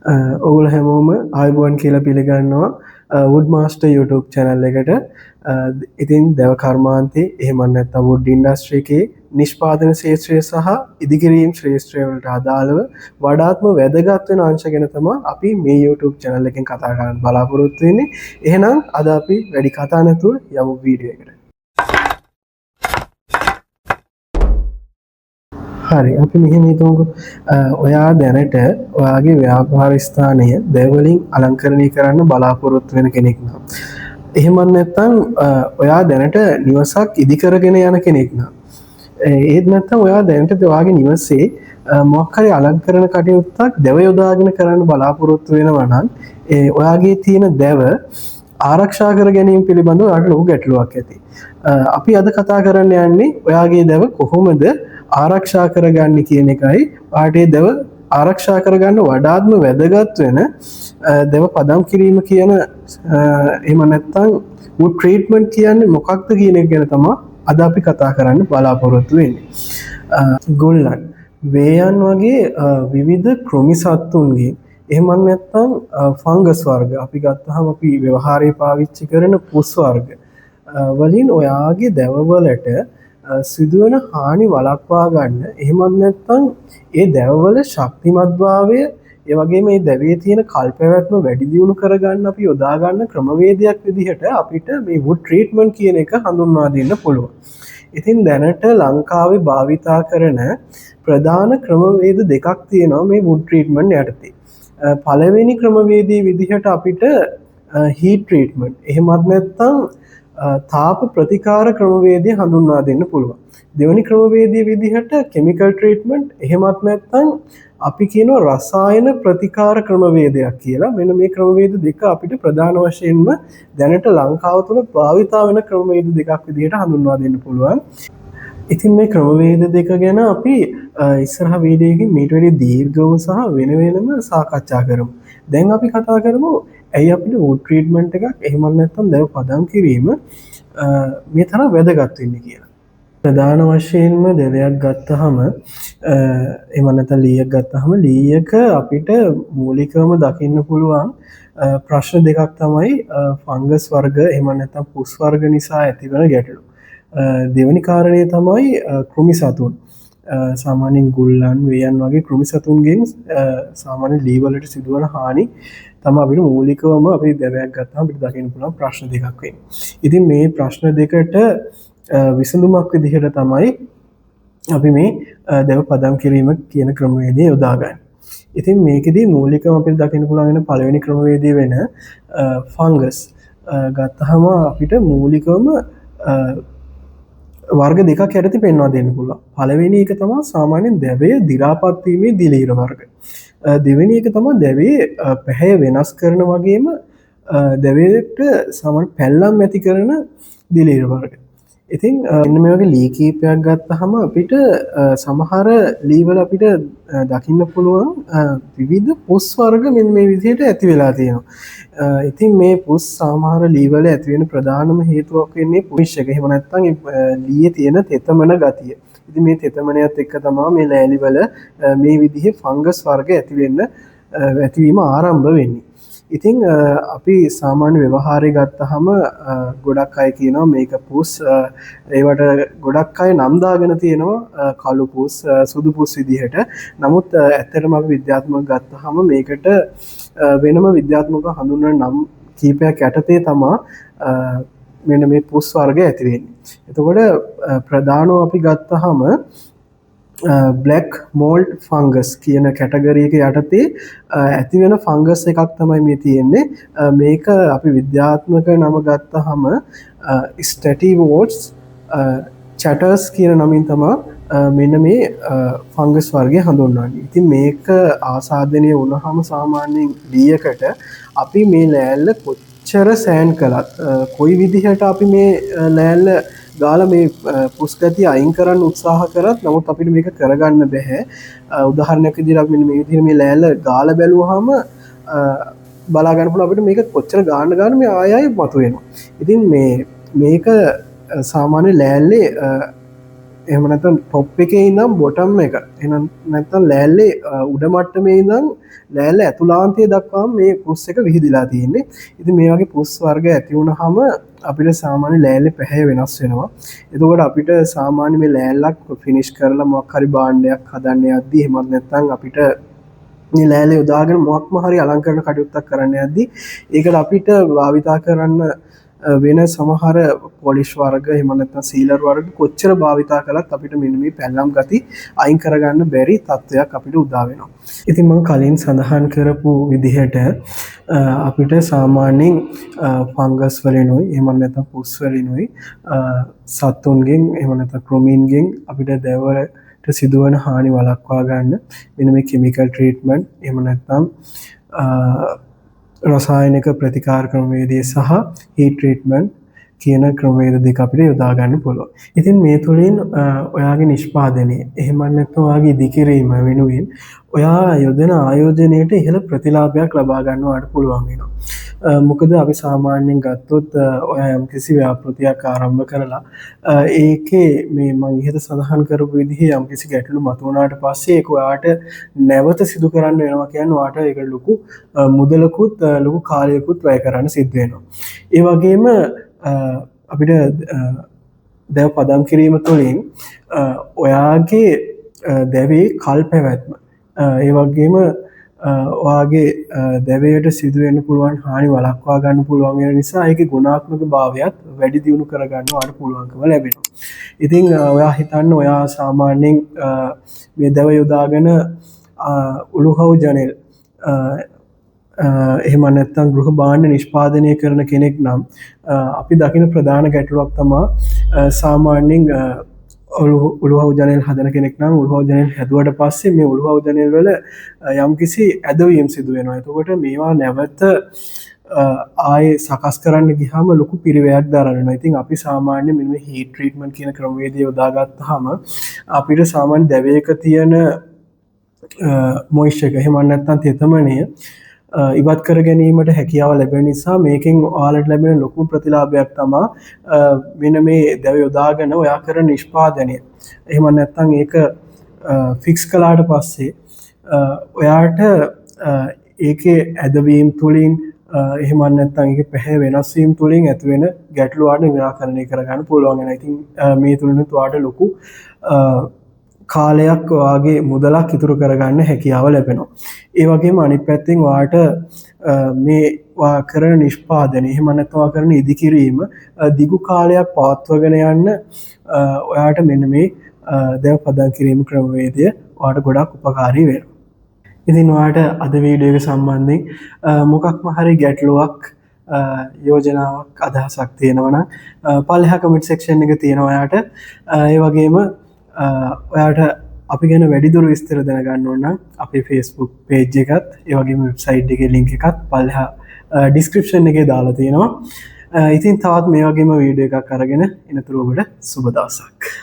ඔගුල හැමෝම ආයිබුවන් කියලා පිළිගන්නවා වුඩ් මාස්ටර් YouTube channel එකට. ඉතින් දැව කර්මාන්තේ එහෙමත් නැත්නම් වුඩ් ඉන්ඩස්ට්‍රි එකේ නිෂ්පාදන ක්ෂේත්‍රය සහ ඉදිකිරීම් ක්ෂේත්‍රය වලට අදාළව වඩාත්ම වැදගත් වෙන අංශ ගැන තමයි අපි මේ YouTube channel එකෙන් කතා කරන්න බලාපොරොත්තු වෙන්නේ. එහෙනම් අද අපි වැඩි කතා නැතුව යමු වීඩියෝ එකට. හරි අපි මෙහෙම හිතමුකෝ ඔයා දැනට ඔයාගේ ව්‍යාපාර ස්ථානය දැවලින් අලංකරණය කරන්න බලාපොරොත්තු වෙන කෙනෙක් නම් එහෙමත් නැත්නම් ඔයා දැනට නිවසක් ඉදි කරගෙන යන කෙනෙක් නම් ඒත් නැත්නම් ඔයා දැනට ඔයාගේ නිවසේ මොකක් හරි අලංකරණ කටයුත්තක් දැව යොදාගෙන කරන්න බලාපොරොත්තු වෙනවා නම් ඔයාගේ තියෙන දැව ආරක්ෂා කර ගැනීම පිළිබඳව ඔයාලට ලොකු ගැටලුවක් ඇති. අපි අද කතා කරන්න යන්නේ ඔයාගේ දැව කොහොමද ආරක්ෂා කරගන්න කියන එකයි. පාටේ දැව ආරක්ෂා කරගන්න වඩාත්ම වැදගත් වෙන දැව පදම් කිරීම කියන එහෙම නැත්නම් wood treatment කියන්නේ මොකක්ද කියන එක ගැන තමයි අද අපි කතා කරන්න බලාපොරොත්තු වෙන්නේ. ගොල්ලන් වේයන් වගේ විවිධ කෘමි සත්තුන්ගේ එහෙමත් නැත්නම් ෆංගස් වර්ග අපි ගත්තාම අපි ව්‍යවහාරයේ පාවිච්චි කරන පුස් වර්ග වලින් ඔයාගේ දැවවලට සිදුවන හානි වළක්වා ගන්න එහෙමත් නැත්නම් ඒ දැවවල ශක්තිමත්භාවය ඒ වගේම මේ දැවේ තියෙන කල්පැවැත්ම වැඩි දියුණු කරගන්න අපි යොදා ගන්න ක්‍රමවේදයක් විදිහට අපිට මේ wood treatment කියන එක හඳුන්වා දෙන්න පුළුවන්. ඉතින් දැනට ලංකාවේ භාවිතා කරන ප්‍රධාන ක්‍රමවේද දෙකක් තියෙනවා මේ wood treatment යටතේ. පළවෙනි ක්‍රමවේදයේ විදිහට අපිට heat treatment එහෙමත් නැත්නම් තාප ප්‍රතිකාර ක්‍රමවේදය හඳුන්වා දෙන්න පුළුවන්. දෙවැනි ක්‍රමවේදයේ විදිහට chemical treatment එහෙමත් නැත්නම් අපි කියනවා රසායන ප්‍රතිකාර ක්‍රමවේදයක් කියලා. මෙන්න මේ ක්‍රමවේද දෙක අපිට ප්‍රධාන වශයෙන්ම දැනට ලංකාව තුළ භාවිතා වෙන ක්‍රමවේද දෙකක් විදිහට හඳුන්වා දෙන්න පුළුවන්. ඉතින් මේ ක්‍රමවේද දෙක ගැන අපි ඉස්සරහ වීඩියෝ එකකින් මීට වැඩි දීර්ඝව සහ වෙන වෙනම සාකච්ඡා කරමු. දැන් අපි කතා කරමු ඇයි අපිට wood treatment එකක් එහෙමත් නැත්නම් දැව පදම් කිරීම මේ තරම් වැදගත් වෙන්නේ කියලා. ප්‍රධාන වශයෙන්ම දැවයක් ගත්තහම එහෙම නැත්නම් ලීයක් ගත්තහම ලීයක අපිට මූලිකවම දකින්න පුළුවන් ප්‍රශ්න දෙකක් තමයි ෆංගස් වර්ග එහෙම නැත්නම් පුස් වර්ග නිසා ඇතිවන ගැටලු. දෙවැනි කාරණය තමයි කෘමි සතුන්. සාමාන්‍යයෙන් ගුල්ලන් වේයන් වගේ කෘමි සතුන්ගෙන් සාමාන්‍ය ලී වලට සිදුවන හානි තමයි අපිට මූලිකවම අපි දැවයක් ගත්තාම අපිට දකින්න පුළුවන් ප්‍රශ්න දෙකක් වෙන්නේ. ඉතින් මේ ප්‍රශ්න දෙකට විසඳුමක් විදිහට තමයි අපි මේ දැව පදම් කිරීම කියන ක්‍රමවේදය යොදාගන්නේ. ඉතින් මේකෙදී මූලිකව අපිට දකින්න පුළුවන් වෙන පළවෙනි ක්‍රමවේදය වෙන ෆංගස් ගත්තාම අපිට මූලිකවම වර්ග දෙකක් යටතේ පෙන්වා දෙන්න පුළුවන්. පළවෙනි එක තමයි සාමාන්‍යයෙන් දැවය දි รา පත් වීමේ දිලීර වර්ග. දෙවෙනි එක තමයි දැවේ පැහැය වෙනස් කරන වගේම දැවයට සමාන පැල්ලම් ඇති කරන දිලීර වර්ග. ඉතින් මෙන්න මේ වගේ ලී කීපයක් ගත්තහම අපිට සමහර ලී වල අපිට දකින්න පුළුවන් විවිධ පුස් වර්ග මෙන්න මේ විදිහට ඇති වෙලා තියෙනවා. ඉතින් මේ පුස් සමහර ලී වල ඇති වෙන ප්‍රධානම හේතුවක් වෙන්නේ පුෂ් එක. එහෙම නැත්නම් ලීයේ තියෙන තෙතමන ගතිය. ඉතින් මේ තෙතමනයත් එක්ක තමයි මේ ලෑලි වල මේ විදිහේ ෆංගස් වර්ග ඇතිවීම ආරම්භ වෙන්නේ. ඉතින් අපි සාමාන්‍ය ව්‍යවහාරයේ ගත්තහම ගොඩක් අය කියනවා මේක පුස් ඒවට ගොඩක් අය නම් දාගෙන තියෙනවා කළු පුස් සුදු පුස් විදිහට. නමුත් ඇත්තටම අපි විද්‍යාත්මක ගත්තහම මේකට වෙනම විද්‍යාත්මක හඳුන්වන නම් කීපයක් යටතේ තමයි මෙන්න මේ පුස් වර්ග ඇති වෙන්නේ. එතකොට ප්‍රධානව අපි ගත්තහම බ්ලැක් මෝල්ඩ් ෆංගස් කියන කැටගරි එක යටතේ ඇති වෙන ෆංගස් එකක් තමයි මේ තියෙන්නේ. මේක අපි විද්‍යාත්මක නම ගත්තහම ස්ටැටිවෝට්ස් චැටර්ස් කියන නමින් තමයි මෙන්න මේ ෆංගස් වර්ගය හඳුන්වන්නේ. ඉතින් මේක ආසාදනය වුණාම සාමාන්‍යයෙන් ලීයකට අපි මේ ලෑල්ල කොච්චර සෑන් කළත් කොයි විදිහට අපි මේ ලෑල්ල ගාලා මේ පුස් ගතිය අයින් කරන්න උත්සාහ කරත් නමුත් අපිට මේක කරගන්න බැහැ. උදාහරණයක් විදිහට අපි මෙන්න මේ විදිහට මේ ලෑල්ල ගාලා බැලුවාම බලා ගන්න පුළුවන් අපිට මේක කොච්චර ගන්න මේ ආයෙ මතුවෙනවා. ඉතින් මේක සාමාන්‍ය ලෑල්ලේ එහෙම නැත්නම් টොප් එකේ ඉඳන් බොටම් එක එහෙනම් නැත්නම් ලෑල්ලේ උඩ මට්ටමේ ඉඳන් ලෑල්ල ඇතුළාන්තය දක්වාම මේ පුස් එක විහිදිලා තියෙන්නේ. ඉතින් මේ වගේ පුස් වර්ග ඇති වුණාම අපිට සාමාන්‍ය ලෑල්ලේ පැහැය වෙනස් වෙනවා. එතකොට අපිට සාමාන්‍ය මේ ලෑල්ලක් ෆිනිෂ් කරලා මොකක් හරි භාණ්ඩයක් හදන්න යද්දී එහෙමත් නැත්නම් අපිට මේ ලෑල්ල යොදාගෙන මොකක්ම හරි අලංකරණ කටයුත්තක් කරන්න යද්දී ඒකට අපිට භාවිතා කරන්න වෙන සමහර පොලිෂ් වර්ග එහෙම නැත්නම් සීලර් වර්ග කොච්චර භාවිතා කළත් අපිට මෙන්න මේ පැල්ලම් ගති අයින් කරගන්න බැරි තත්ත්වයක් අපිට උදා වෙනවා. ඉතින් මම කලින් සඳහන් කරපු විදිහට අපිට සාමාන්‍යයෙන් ෆංගස් වලිනුයි එහෙම නැත්නම් පුස් වලිනුයි සත්තුන්ගෙන් එහෙම නැත්නම් ක්‍රොමීන්ගෙන් අපිට දැවරට සිදුවන හානි වළක්වා ගන්න මෙන්න මේ කිමිකල් ට්‍රීට්මන්ට් එහෙම නැත්නම් රසායනික ප්‍රතිකාර ක්‍රමවේදය සහ හීට් ට්‍රීට්මන්ට් කියන ක්‍රමවේද දෙක අපිට යොදා ගන්න පුළුවන්. ඉතින් මේ තුලින් ඔයාගේ නිෂ්පාදනය එහෙම නැත්නම් ඔයාගේ ඉදිකිරීම වෙනුවෙන් ඔයා යොදන ආයෝජනයේට ඉහළ ප්‍රතිලාභයක් ලබා ගන්නවට පුළුවන් වෙනවා. මොකද අපි සාමාන්‍යයෙන් ගත්තොත් ඔයා යම්කිසි ව්‍යාපෘතියක් ආරම්භ කරලා ඒකේ මේ මම ඉහත සඳහන් කරපු විදිහේ යම්කිසි ගැටලු මතුවනාට පස්සේ ඒක ඔයාට නැවත සිදු කරන්න වෙනවා කියන්නේ ඔයාට ඒක ලොකු මුදලකුත් ලොකු කාලයකුත් වැය කරන්න සිද්ධ වෙනවා. ඒ වගේම අපිට දැව පදම් කිරීම තුළින් ඔයාගේ දැවේ කල් පැවැත්ම ඒ වගේම ඔයාගේ දැවයට සිදුවෙන්න පුළුවන් හානි වළක්වා ගන්න පුළුවන් වෙන නිසා ඒකේ ගුණාත්මක භාවයත් වැඩි දියුණු කරගන්න ඔයාලට පුළුවන්කම ලැබෙනවා. ඉතින් ඔයා හිතන්න ඔයා සාමාන්‍යයෙන් මේ දැව යොදාගෙන උළුහව් ජනෙල් එහෙම නැත්නම් ගෘහ භාණ්ඩ නිෂ්පාදනය කරන කෙනෙක් නම් අපි දකින ප්‍රධාන ගැටලුවක් තමයි සාමාන්‍යයෙන් උළුහව් ජනෙල් හදන කෙනෙක් නම් උළුහව් ජනෙල් හැදුවට පස්සේ මේ උළුහව් ජනෙල් වල යම්කිසි ඇදවීම් සිදු වෙනවා. එතකොට මේවා නැවත ආයේ සකස් කරන්න ගියාම ලොකු පිරිවැයක් දරනවා. ඉතින් අපි සාමාන්‍ය මෙන්න මේ හීට් ට්‍රීට්මන්ට් කියන ක්‍රමවේදය යොදාගත්තාම අපිට සාමාන්‍ය දැවයක තියෙන මොයිස්චර් එක එහෙම නැත්නම් තෙතමනය ඉවත් කර ගැනීමට හැකියාව ලැබෙන නිසා මේකෙන් ඔයාලට ලැබෙන ලොකු ප්‍රතිලාභයක් තමයි මෙන්න මේ දැව යොදාගෙන ඔයා කරන නිෂ්පාදනය. එහෙම නැත්නම් ඒක ෆික්ස් කළාට පස්සේ ඔයාට ඒකේ ඇදවීම් තුලින් එහෙම නැත්නම් ඒකේ පැහැ වෙනස් වීම තුලින් ඇතිවෙන ගැටලු වලට නිරාකරණය කරගන්න පුළුවන් වෙනවා. ඉතින් මේ තුලිනුත් ඔයාට ලොකු කාලයක් වාගේ මුදලක් ඉතුරු කරගන්න හැකියාව ලැබෙනවා. ඒ වගේම අනිත් පැත්තෙන් ඔයාට මේ කරන නිෂ්පාදනය එහෙම නැත්නම් ඔයා කරන ඉදිකිරීම දිගු කාලයක් පවත්වාගෙන යන්න ඔයාට මෙන්න මේ දැව පදම් කිරීම ක්‍රමවේදය ඔයාට ගොඩක් උපකාරී වෙනවා. ඉතින් ඔයාට අද වීඩියෝ එක සම්බන්ධයෙන් මොකක්ම හරි ගැටලුවක් යෝජනාවක් අදහසක් තියෙනවා නම් පල්ලෙහා කමෙන්ට් සෙක්ෂන් එක තියෙනවා ඔයාට. ඒ වගේම ඔයාට අපි ගැන වැඩිදුර විස්තර දැනගන්න ඕන නම් අපේ Facebook page එකත් ඒ වගේම වෙබ්සයිට් එකේ link එකත් පල්ලෙහා description එකේ දාලා තියෙනවා. ඉතින් තවත් මේ වගේම වීඩියෝ එකක් අරගෙන එනතුරු ඔබට සුබ දවසක්.